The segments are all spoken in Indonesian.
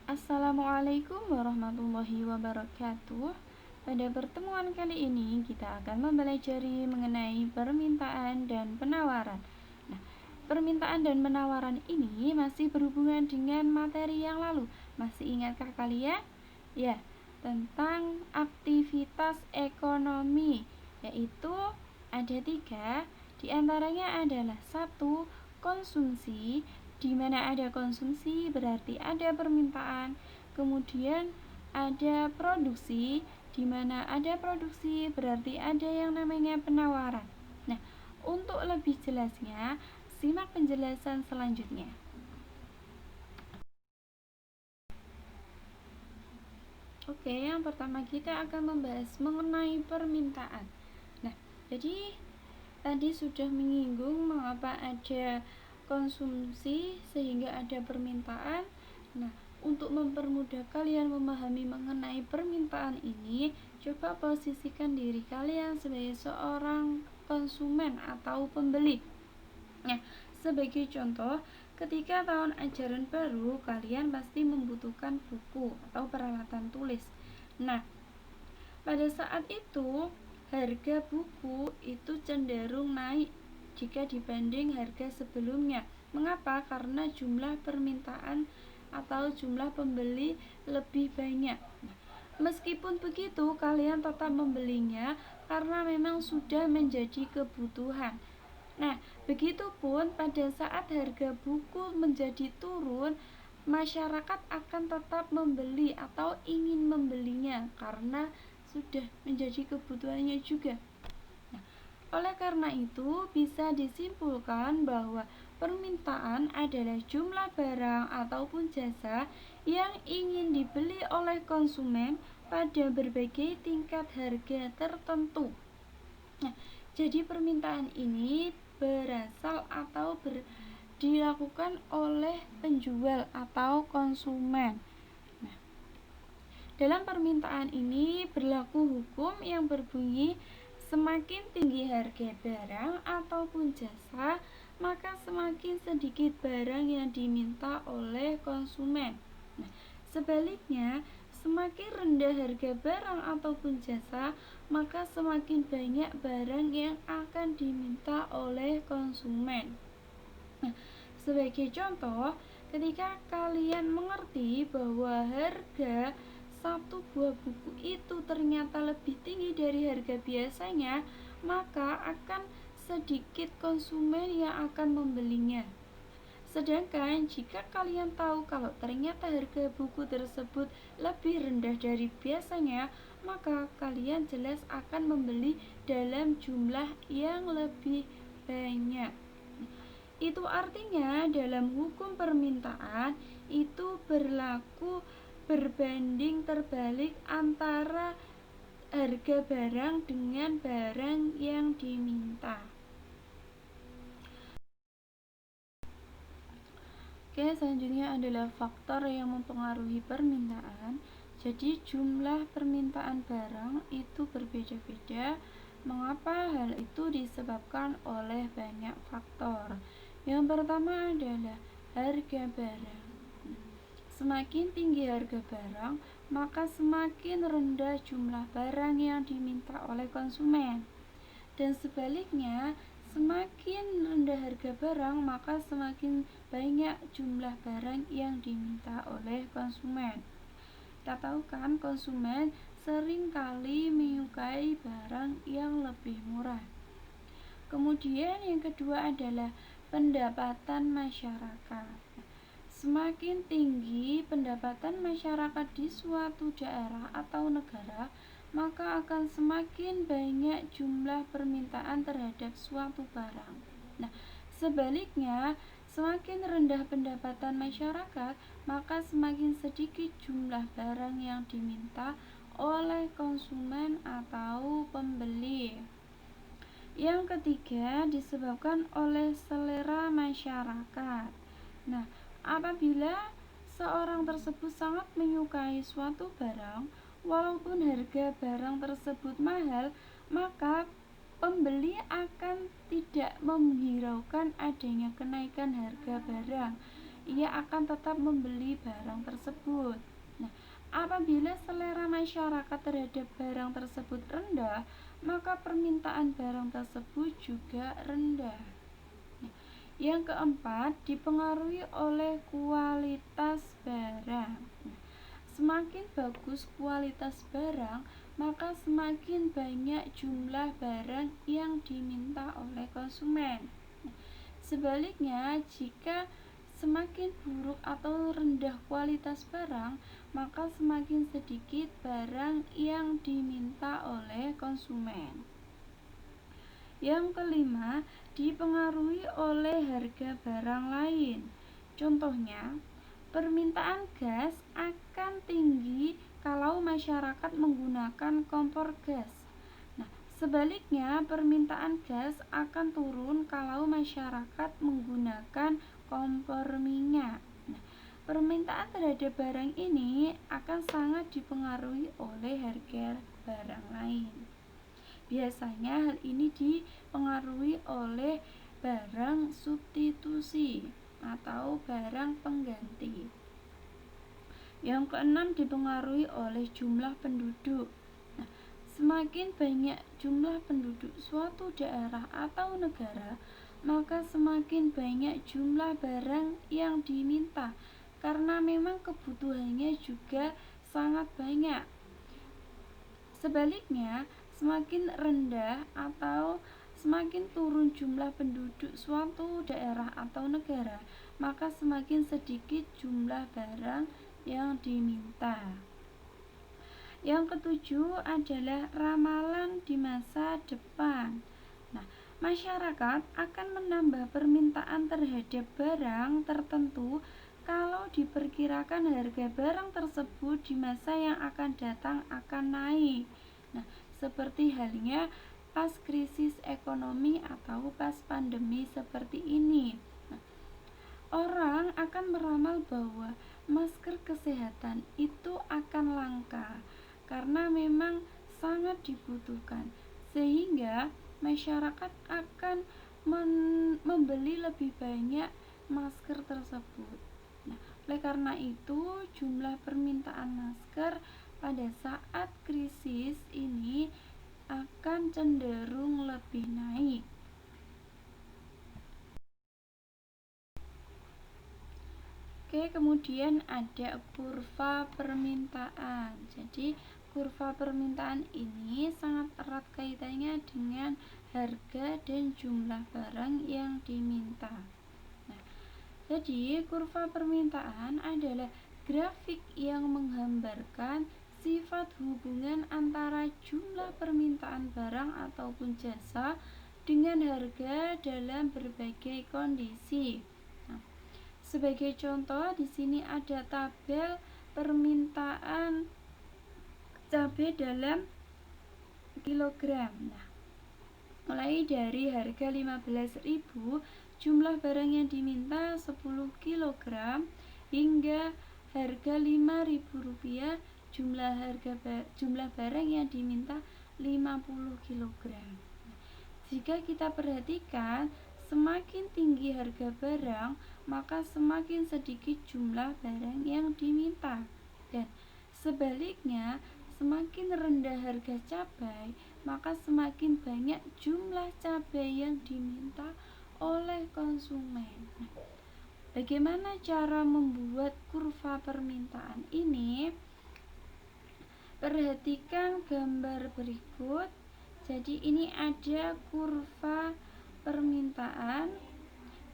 Assalamualaikum warahmatullahi wabarakatuh. Pada pertemuan kali ini kita akan mempelajari mengenai permintaan dan penawaran. Nah, permintaan dan penawaran ini masih berhubungan dengan materi yang lalu. Masih ingatkah kalian? Ya, tentang aktivitas ekonomi, yaitu ada 3. Di antaranya adalah 1. Konsumsi. Di mana ada konsumsi berarti ada permintaan. Kemudian ada produksi. Di mana ada produksi berarti ada yang namanya penawaran. Nah, untuk lebih jelasnya, simak penjelasan selanjutnya. Oke, yang pertama kita akan membahas mengenai permintaan. Nah, jadi tadi sudah menyinggung mengapa ada konsumsi sehingga ada permintaan. Nah, untuk mempermudah kalian memahami mengenai permintaan ini, coba posisikan diri kalian sebagai seorang konsumen atau pembeli. Nah, sebagai contoh, ketika tahun ajaran baru, kalian pasti membutuhkan buku atau peralatan tulis. Nah, pada saat itu, harga buku itu cenderung naik jika dibanding harga sebelumnya. Mengapa? Karena jumlah permintaan atau jumlah pembeli lebih banyak. Nah, meskipun begitu, kalian tetap membelinya karena memang sudah menjadi kebutuhan. Nah, begitupun pada saat harga buku menjadi turun, masyarakat akan tetap membeli atau ingin membelinya karena sudah menjadi kebutuhannya juga. Nah, oleh karena itu, bisa disimpulkan bahwa permintaan adalah jumlah barang ataupun jasa yang ingin dibeli oleh konsumen pada berbagai tingkat harga tertentu. Nah, jadi permintaan ini berasal atau dilakukan oleh penjual atau konsumen. Nah, dalam permintaan ini berlaku hukum yang berbunyi semakin tinggi harga barang ataupun jasa, maka semakin sedikit barang yang diminta oleh konsumen. Nah, sebaliknya, semakin rendah harga barang ataupun jasa, maka semakin banyak barang yang akan diminta oleh konsumen. Nah, sebagai contoh, ketika kalian mengerti bahwa harga satu buah buku itu ternyata lebih tinggi dari harga biasanya, maka akan sedikit konsumen yang akan membelinya. Sedangkan jika kalian tahu kalau ternyata harga buku tersebut lebih rendah dari biasanya, maka kalian jelas akan membeli dalam jumlah yang lebih banyak. Itu artinya dalam hukum permintaan itu berlaku berbanding terbalik antara harga barang dengan barang yang diminta. Oke, selanjutnya adalah faktor yang mempengaruhi permintaan. Jadi jumlah permintaan barang itu berbeda-beda. Mengapa hal itu disebabkan oleh banyak faktor? Yang pertama adalah harga barang. Semakin tinggi harga barang, maka semakin rendah jumlah barang yang diminta oleh konsumen. Dan sebaliknya, semakin rendah harga barang, maka semakin banyak jumlah barang yang diminta oleh konsumen. Kita tahu kan, konsumen seringkali menyukai barang yang lebih murah. Kemudian yang kedua adalah pendapatan masyarakat. Semakin tinggi pendapatan masyarakat di suatu daerah atau negara, maka akan semakin banyak jumlah permintaan terhadap suatu barang. Nah, sebaliknya, semakin rendah pendapatan masyarakat, maka semakin sedikit jumlah barang yang diminta oleh konsumen atau pembeli. Yang ketiga disebabkan oleh selera masyarakat. Nah, apabila seorang tersebut sangat menyukai suatu barang, walaupun harga barang tersebut mahal, maka pembeli akan tidak menghiraukan adanya kenaikan harga barang. ia akan tetap membeli barang tersebut. Nah, apabila selera masyarakat terhadap barang tersebut rendah, maka permintaan barang tersebut juga rendah. Nah, yang keempat, dipengaruhi oleh kualitas barang. Nah, semakin bagus kualitas barang, maka semakin banyak jumlah barang yang diminta oleh konsumen. Sebaliknya, jika semakin buruk atau rendah kualitas barang, maka semakin sedikit barang yang diminta oleh konsumen. Yang kelima, dipengaruhi oleh harga barang lain. Contohnya, permintaan gas akan tinggi kalau masyarakat menggunakan kompor gas. Nah, sebaliknya permintaan gas akan turun kalau masyarakat menggunakan kompor minyak. Nah, permintaan terhadap barang ini akan sangat dipengaruhi oleh harga barang lain. Biasanya hal ini dipengaruhi oleh barang substitusi atau barang pengganti. Yang keenam, dipengaruhi oleh jumlah penduduk. Nah, semakin banyak jumlah penduduk suatu daerah atau negara, maka semakin banyak jumlah barang yang diminta, karena memang kebutuhannya juga sangat banyak. Sebaliknya, semakin rendah atau semakin turun jumlah penduduk suatu daerah atau negara, maka semakin sedikit jumlah barang yang diminta. Yang ketujuh adalah ramalan di masa depan. Nah, masyarakat akan menambah permintaan terhadap barang tertentu kalau diperkirakan harga barang tersebut di masa yang akan datang akan naik. Nah, seperti halnya pas krisis ekonomi atau pas pandemi seperti ini. Nah, orang akan meramal bahwa masker kesehatan itu akan langka karena memang sangat dibutuhkan, sehingga masyarakat akan membeli lebih banyak masker tersebut. Nah, oleh karena itu jumlah permintaan masker pada saat krisis ini akan cenderung lebih naik. Oke, kemudian ada kurva permintaan. Jadi kurva permintaan ini sangat erat kaitannya dengan harga dan jumlah barang yang diminta. Nah, jadi kurva permintaan adalah grafik yang menggambarkan sifat hubungan antara jumlah permintaan barang ataupun jasa dengan harga dalam berbagai kondisi. Nah, sebagai contoh, di sini ada tabel permintaan cabai dalam kilogram. Nah, mulai dari harga 15.000, jumlah barang yang diminta 10 kg hingga harga Rp5.000, jumlah barang yang diminta 50 kg. Jika kita perhatikan, semakin tinggi harga barang, maka semakin sedikit jumlah barang yang diminta. Dan sebaliknya, semakin rendah harga cabai, maka semakin banyak jumlah cabai yang diminta oleh konsumen. Bagaimana cara membuat kurva permintaan ini? Perhatikan gambar berikut. Jadi ini ada kurva permintaan.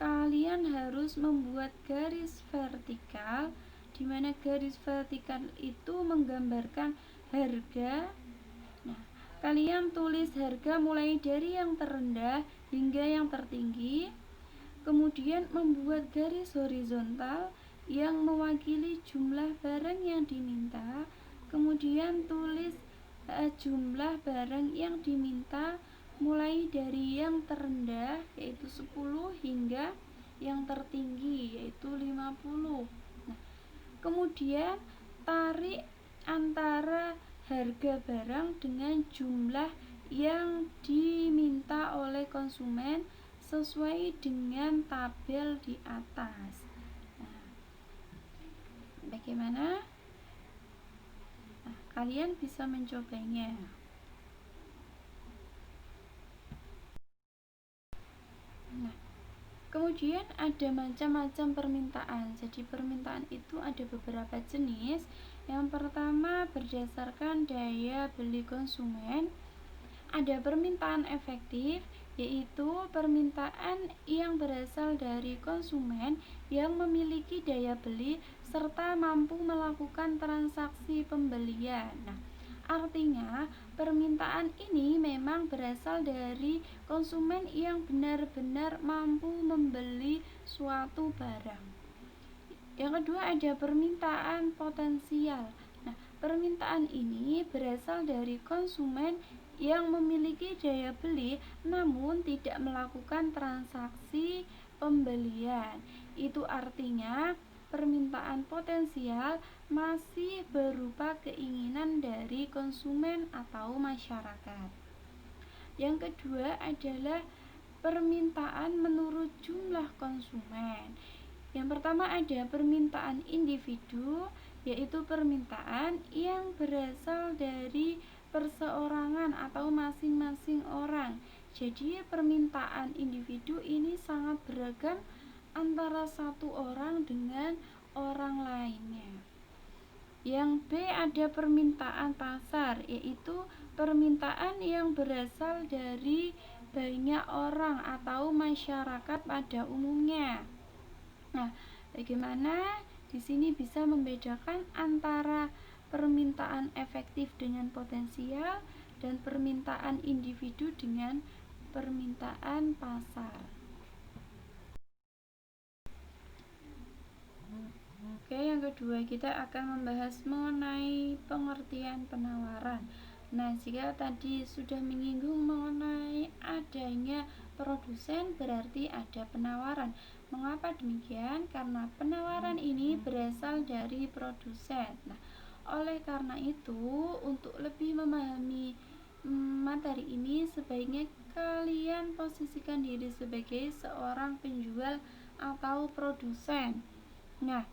Kalian harus membuat garis vertikal, di mana garis vertikal itu menggambarkan harga. Nah, kalian tulis harga mulai dari yang terendah hingga yang tertinggi. Kemudian membuat garis horizontal yang mewakili jumlah barang yang diminta. Kemudian tulis jumlah barang yang diminta mulai dari yang terendah yaitu 10 hingga yang tertinggi yaitu 50. Nah, kemudian tarik antara harga barang dengan jumlah yang diminta oleh konsumen sesuai dengan tabel di atas. Nah, bagaimana? Nah, kalian bisa mencobanya. Nah, kemudian ada macam-macam permintaan. Jadi permintaan itu ada beberapa jenis. Yang pertama berdasarkan daya beli konsumen. Ada permintaan efektif, yaitu permintaan yang berasal dari konsumen yang memiliki daya beli serta mampu melakukan transaksi pembelian. Nah, artinya permintaan ini memang berasal dari konsumen yang benar-benar mampu membeli suatu barang. Yang kedua ada permintaan potensial. Nah, permintaan ini berasal dari konsumen yang memiliki daya beli namun tidak melakukan transaksi pembelian. Itu artinya permintaan potensial masih berupa keinginan dari konsumen atau masyarakat. Yang kedua adalah permintaan menurut jumlah konsumen. Yang pertama ada permintaan individu, yaitu permintaan yang berasal dari perseorangan atau masing-masing orang. Jadi permintaan individu ini sangat beragam antara satu orang dengan orang lainnya. Yang B ada permintaan pasar, yaitu permintaan yang berasal dari banyak orang atau masyarakat pada umumnya. Nah, bagaimana di sini bisa membedakan antara permintaan efektif dengan potensial dan permintaan individu dengan permintaan pasar. Oke, yang kedua kita akan membahas mengenai pengertian penawaran. Nah, jika tadi sudah menyinggung mengenai adanya produsen, berarti ada penawaran. Mengapa demikian? Karena penawaran ini berasal dari produsen. Nah, oleh karena itu, untuk lebih memahami materi ini, sebaiknya kalian posisikan diri sebagai seorang penjual atau produsen. Nah,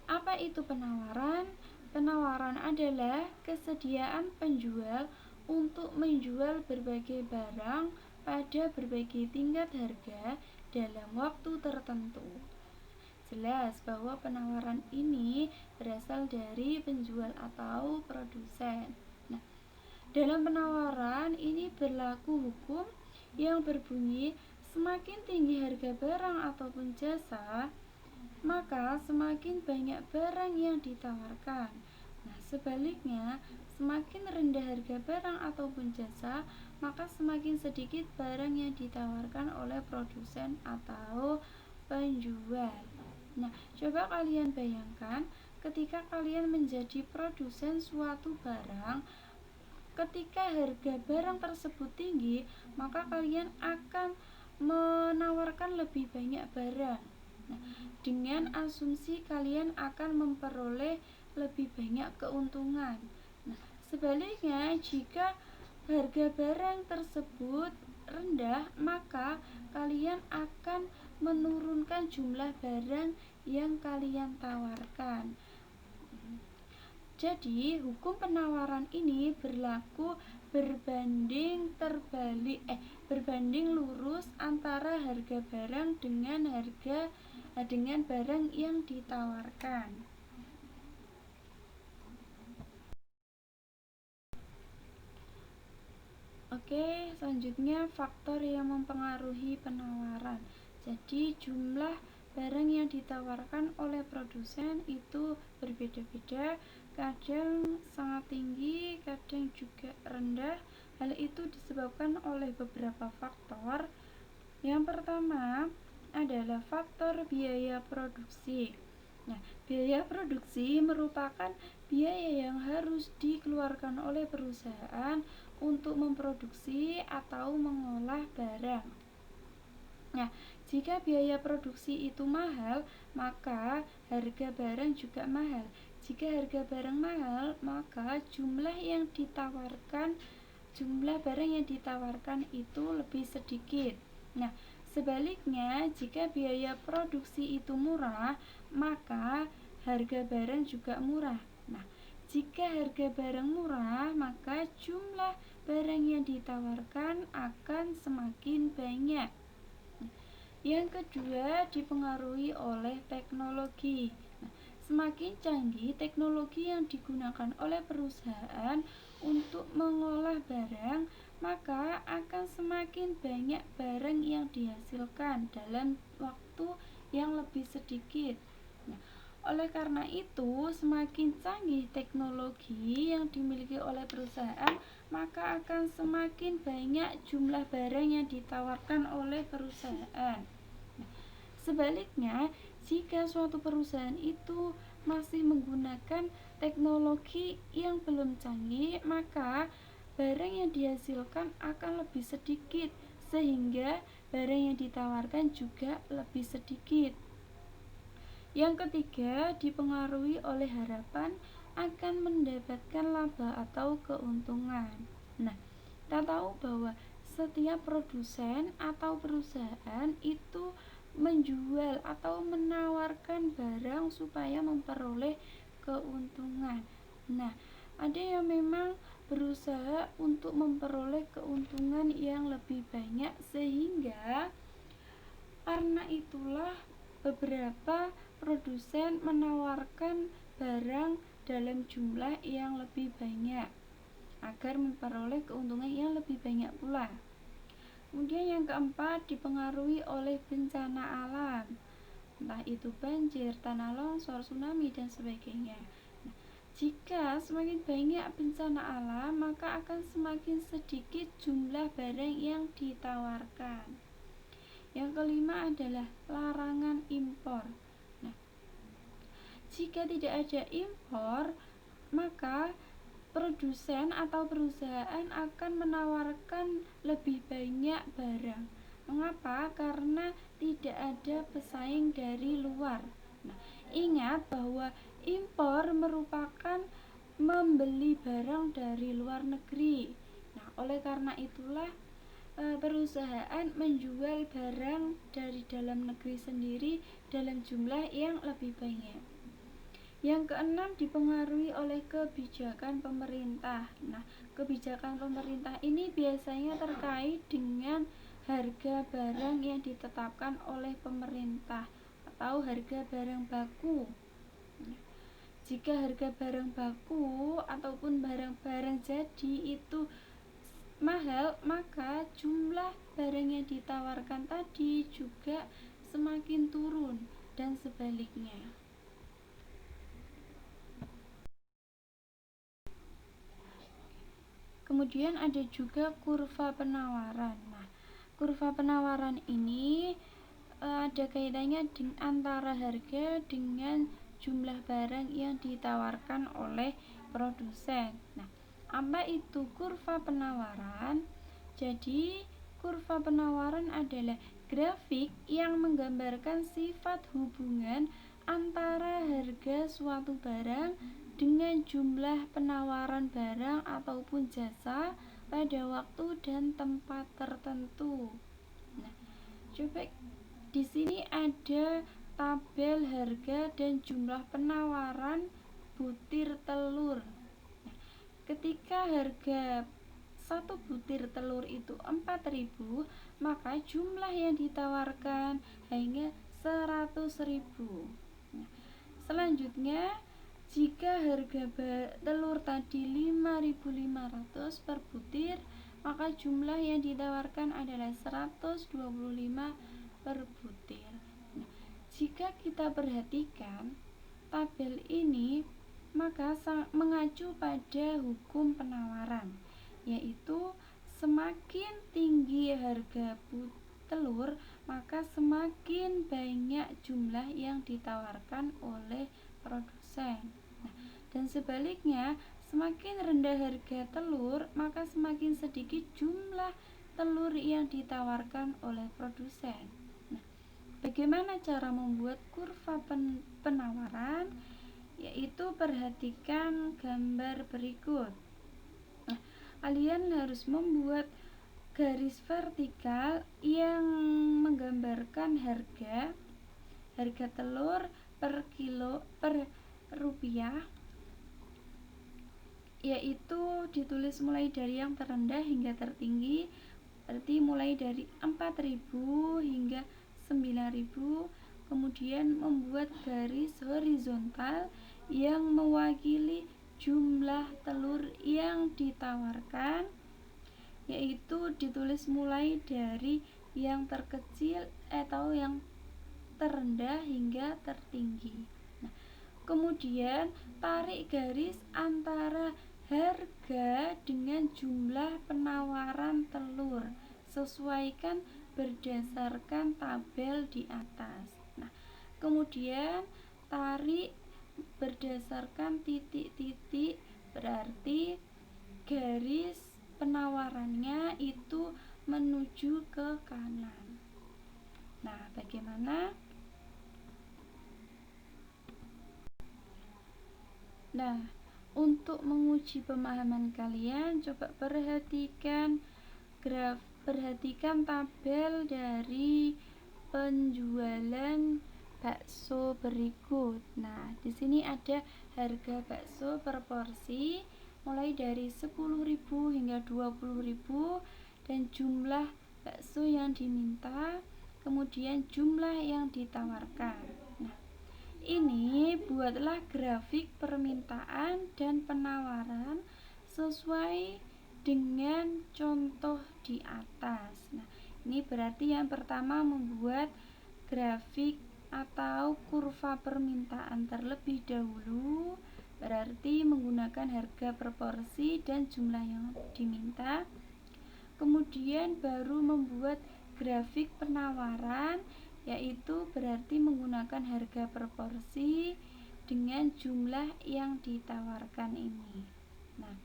apa itu penawaran? Penawaran adalah kesediaan penjual untuk menjual berbagai barang pada berbagai tingkat harga dalam waktu tertentu. Jelas bahwa penawaran ini berasal dari penjual atau produsen. Nah, dalam penawaran ini berlaku hukum yang berbunyi semakin tinggi harga barang ataupun jasa, maka semakin banyak barang yang ditawarkan. Nah, sebaliknya, semakin rendah harga barang ataupun jasa, maka semakin sedikit barang yang ditawarkan oleh produsen atau penjual. Nah, coba kalian bayangkan ketika kalian menjadi produsen suatu barang, ketika harga barang tersebut tinggi, maka kalian akan menawarkan lebih banyak barang. Nah, dengan asumsi kalian akan memperoleh lebih banyak keuntungan. Nah, sebaliknya jika harga barang tersebut rendah, maka kalian akan menurunkan jumlah barang yang kalian tawarkan. Jadi, hukum penawaran ini berlaku berbanding lurus antara harga barang dengan barang yang ditawarkan. Oke, selanjutnya faktor yang mempengaruhi penawaran. Jadi, jumlah barang yang ditawarkan oleh produsen itu berbeda-beda, kadang sangat tinggi, kadang juga rendah. Hal itu disebabkan oleh beberapa faktor. Yang pertama adalah faktor biaya produksi. Nah, biaya produksi merupakan biaya yang harus dikeluarkan oleh perusahaan untuk memproduksi atau mengolah barang. Nah, jika biaya produksi itu mahal, maka harga barang juga mahal. Jika harga barang mahal, maka jumlah barang yang ditawarkan itu lebih sedikit. Nah, sebaliknya, jika biaya produksi itu murah, maka harga barang juga murah. Nah, jika harga barang murah, maka jumlah barang yang ditawarkan akan semakin banyak. Yang kedua, dipengaruhi oleh teknologi. Nah, semakin canggih teknologi yang digunakan oleh perusahaan untuk mengolah barang, maka akan semakin banyak barang yang dihasilkan dalam waktu yang lebih sedikit. Nah, oleh karena itu, semakin canggih teknologi yang dimiliki oleh perusahaan, maka akan semakin banyak jumlah barang yang ditawarkan oleh perusahaan. Sebaliknya, jika suatu perusahaan itu masih menggunakan teknologi yang belum canggih, maka barang yang dihasilkan akan lebih sedikit, sehingga barang yang ditawarkan juga lebih sedikit. Yang ketiga, dipengaruhi oleh harapan akan mendapatkan laba atau keuntungan. Nah, kita tahu bahwa setiap produsen atau perusahaan itu menjual atau menawarkan barang supaya memperoleh keuntungan. Nah, ada yang memang berusaha untuk memperoleh keuntungan yang lebih banyak, sehingga karena itulah beberapa produsen menawarkan barang dalam jumlah yang lebih banyak agar memperoleh keuntungan yang lebih banyak pula. Kemudian yang keempat, dipengaruhi oleh bencana alam, entah itu banjir, tanah longsor, tsunami, dan sebagainya. Nah, jika semakin banyak bencana alam, maka akan semakin sedikit jumlah barang yang ditawarkan. Yang kelima adalah larangan impor. Nah, jika tidak ada impor, maka produsen atau perusahaan akan menawarkan lebih banyak barang. Mengapa? Karena tidak ada pesaing dari luar. Nah, ingat bahwa impor merupakan membeli barang dari luar negeri. Nah, oleh karena itulah perusahaan menjual barang dari dalam negeri sendiri dalam jumlah yang lebih banyak. Yang keenam, dipengaruhi oleh kebijakan pemerintah. Nah, kebijakan pemerintah ini biasanya terkait dengan harga barang yang ditetapkan oleh pemerintah atau harga barang baku. Nah, jika harga barang baku ataupun barang-barang jadi itu mahal, maka jumlah barang yang ditawarkan tadi juga semakin turun dan sebaliknya. Kemudian ada juga kurva penawaran. Nah, kurva penawaran ini ada kaitannya antara harga dengan jumlah barang yang ditawarkan oleh produsen. Nah, apa itu kurva penawaran? Jadi, kurva penawaran adalah grafik yang menggambarkan sifat hubungan antara harga suatu barang dengan jumlah penawaran barang ataupun jasa pada waktu dan tempat tertentu. Nah, coba di sini ada tabel harga dan jumlah penawaran butir telur. Nah, ketika harga satu butir telur itu 4.000, maka jumlah yang ditawarkan hanya 100.000. Nah, selanjutnya, jika harga telur tadi 5.500 per butir, maka jumlah yang ditawarkan adalah 125 per butir. Nah, jika kita perhatikan tabel ini, maka mengacu pada hukum penawaran, yaitu semakin tinggi harga telur, maka semakin banyak jumlah yang ditawarkan oleh produsen. Nah, dan sebaliknya, semakin rendah harga telur, maka semakin sedikit jumlah telur yang ditawarkan oleh produsen. Nah, bagaimana cara membuat kurva penawaran? Yaitu perhatikan gambar berikut. Nah, kalian harus membuat garis vertikal yang menggambarkan harga telur per rupiah, yaitu ditulis mulai dari yang terendah hingga tertinggi, berarti mulai dari 4.000 hingga 9.000. Kemudian membuat garis horizontal yang mewakili jumlah telur yang ditawarkan, yaitu ditulis mulai dari yang terkecil atau yang terendah hingga tertinggi. Nah, kemudian tarik garis antara harga dengan jumlah penawaran telur, sesuaikan berdasarkan tabel di atas. Nah, kemudian tarik berdasarkan titik-titik, berarti garis penawarannya itu menuju ke kanan. Nah, bagaimana? Nah, untuk menguji pemahaman kalian, coba perhatikan tabel dari penjualan bakso berikut. Nah, di sini ada harga bakso per porsi mulai dari 10.000 hingga 20.000 dan jumlah bakso yang diminta, kemudian jumlah yang ditawarkan. Nah, ini buatlah grafik permintaan dan penawaran sesuai dengan contoh di atas. Nah, ini berarti yang pertama membuat grafik atau kurva permintaan terlebih dahulu, berarti menggunakan harga proporsi dan jumlah yang diminta. Kemudian baru membuat grafik penawaran, yaitu berarti menggunakan harga proporsi dengan jumlah yang ditawarkan ini. Nah,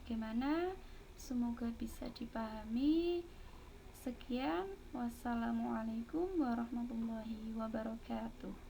bagaimana? Semoga bisa dipahami. Sekian, wassalamualaikum warahmatullahi wabarakatuh.